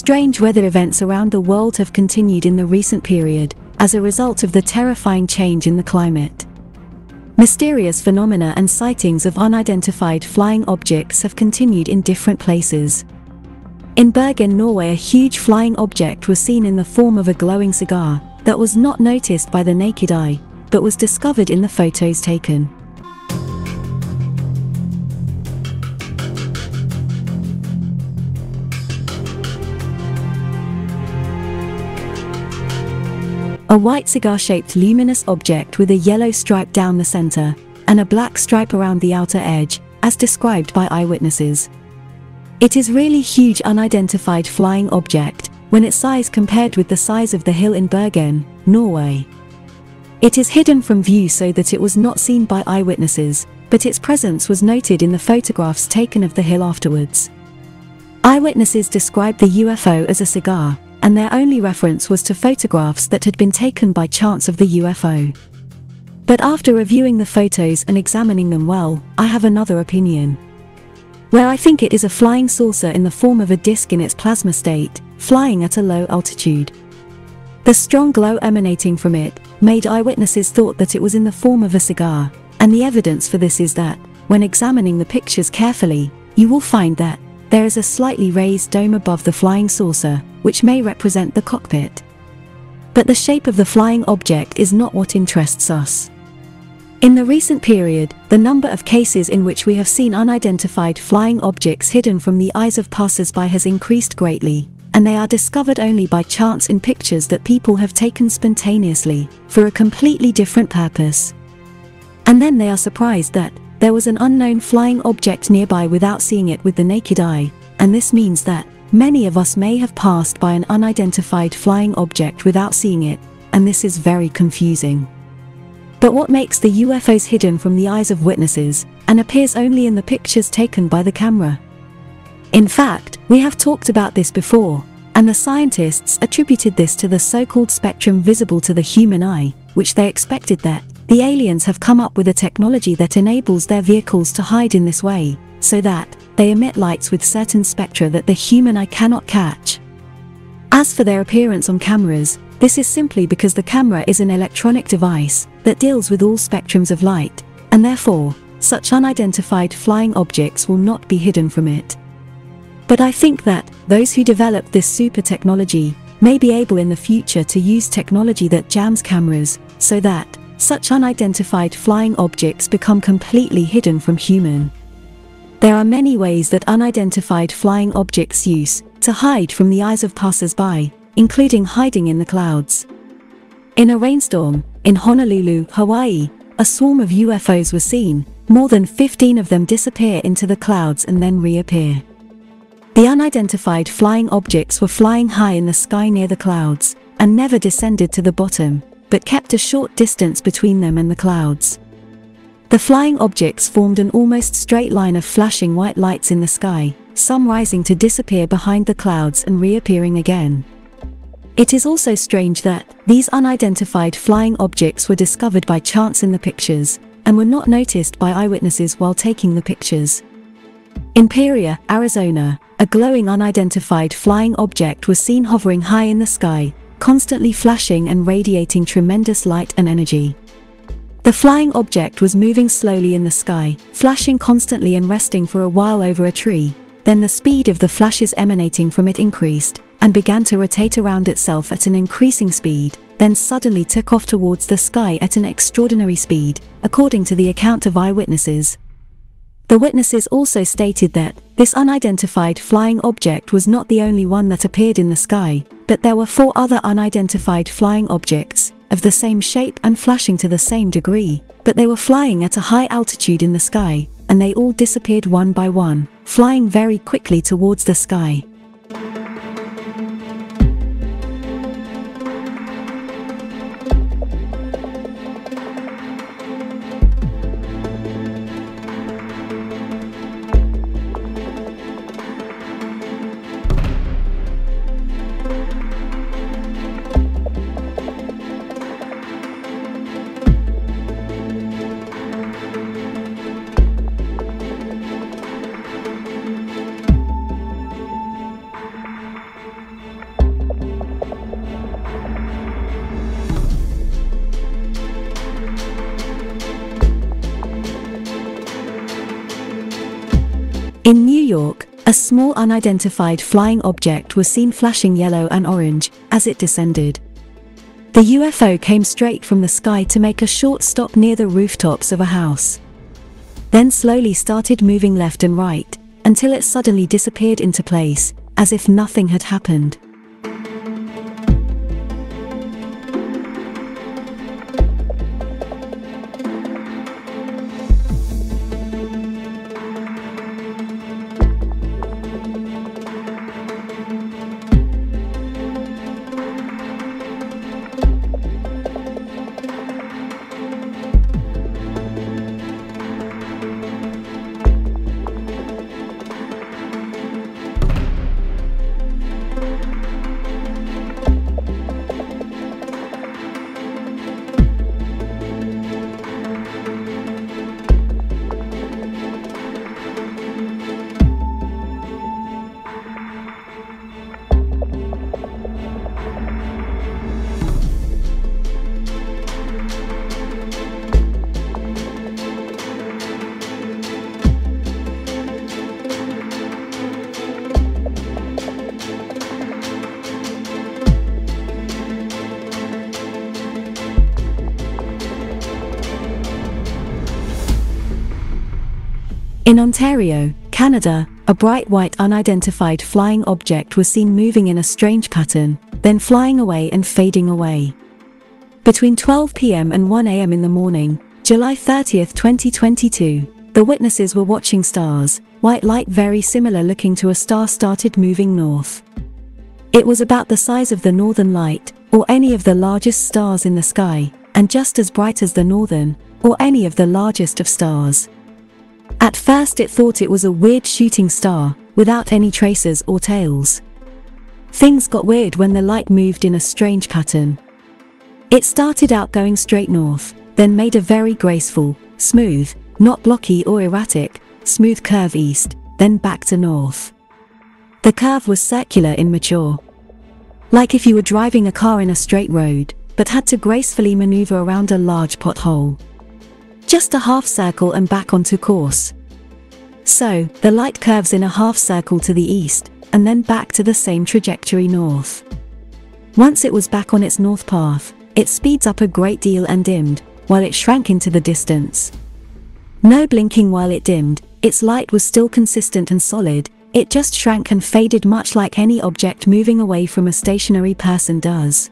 Strange weather events around the world have continued in the recent period, as a result of the terrifying change in the climate. Mysterious phenomena and sightings of unidentified flying objects have continued in different places. In Bergen, Norway, a huge flying object was seen in the form of a glowing cigar that was not noticed by the naked eye, but was discovered in the photos taken. A white cigar-shaped luminous object with a yellow stripe down the center, and a black stripe around the outer edge, as described by eyewitnesses. It is really huge unidentified flying object, when its size compared with the size of the hill in Bergen, Norway. It is hidden from view so that it was not seen by eyewitnesses, but its presence was noted in the photographs taken of the hill afterwards. Eyewitnesses described the UFO as a cigar, and their only reference was to photographs that had been taken by chance of the UFO. But after reviewing the photos and examining them well, I have another opinion. Where I think it is a flying saucer in the form of a disc in its plasma state, flying at a low altitude. The strong glow emanating from it made eyewitnesses thought that it was in the form of a cigar, and the evidence for this is that, when examining the pictures carefully, you will find that there is a slightly raised dome above the flying saucer, which may represent the cockpit. But the shape of the flying object is not what interests us. In the recent period, the number of cases in which we have seen unidentified flying objects hidden from the eyes of passers-by has increased greatly, and they are discovered only by chance in pictures that people have taken spontaneously, for a completely different purpose. And then they are surprised that there was an unknown flying object nearby without seeing it with the naked eye, and this means that many of us may have passed by an unidentified flying object without seeing it, and this is very confusing. But what makes the UFOs hidden from the eyes of witnesses, and appears only in the pictures taken by the camera? In fact, we have talked about this before, and the scientists attributed this to the so-called spectrum visible to the human eye, which they expected that the aliens have come up with a technology that enables their vehicles to hide in this way, so that they emit lights with certain spectra that the human eye cannot catch. As for their appearance on cameras, this is simply because the camera is an electronic device that deals with all spectrums of light, and therefore, such unidentified flying objects will not be hidden from it. But I think that those who developed this super technology may be able in the future to use technology that jams cameras, so that such unidentified flying objects become completely hidden from human. There are many ways that unidentified flying objects use to hide from the eyes of passers-by, including hiding in the clouds. In a rainstorm, in Honolulu, Hawaii, a swarm of UFOs was seen. More than 15 of them disappear into the clouds and then reappear. The unidentified flying objects were flying high in the sky near the clouds, and never descended to the bottom, but kept a short distance between them and the clouds. The flying objects formed an almost straight line of flashing white lights in the sky, some rising to disappear behind the clouds and reappearing again. It is also strange that these unidentified flying objects were discovered by chance in the pictures, and were not noticed by eyewitnesses while taking the pictures. In Peoria, Arizona, a glowing unidentified flying object was seen hovering high in the sky, constantly flashing and radiating tremendous light and energy. The flying object was moving slowly in the sky, flashing constantly and resting for a while over a tree. Then the speed of the flashes emanating from it increased, and began to rotate around itself at an increasing speed, then suddenly took off towards the sky at an extraordinary speed, according to the account of eyewitnesses. The witnesses also stated that this unidentified flying object was not the only one that appeared in the sky, but there were 4 other unidentified flying objects, of the same shape and flashing to the same degree, but they were flying at a high altitude in the sky, and they all disappeared one by one, flying very quickly towards the sky. In New York, a small unidentified flying object was seen flashing yellow and orange as it descended. The UFO came straight from the sky to make a short stop near the rooftops of a house. Then slowly started moving left and right, until it suddenly disappeared into place, as if nothing had happened. In Ontario, Canada, a bright white unidentified flying object was seen moving in a strange pattern, then flying away and fading away. Between 12 p.m. and 1 a.m. in the morning, July 30, 2022, the witnesses were watching stars. White light very similar looking to a star started moving north. It was about the size of the Northern Light, or any of the largest stars in the sky, and just as bright as the Northern, or any of the largest of stars. At first it thought it was a weird shooting star, without any traces or tails. Things got weird when the light moved in a strange pattern. It started out going straight north, then made a very graceful, smooth, not blocky or erratic, smooth curve east, then back to north. The curve was circular in mature. Like if you were driving a car in a straight road, but had to gracefully maneuver around a large pothole. Just a half circle and back onto course. So, the light curves in a half circle to the east, and then back to the same trajectory north. Once it was back on its north path, it speeds up a great deal and dimmed, while it shrank into the distance. No blinking while it dimmed, its light was still consistent and solid, it just shrank and faded much like any object moving away from a stationary person does.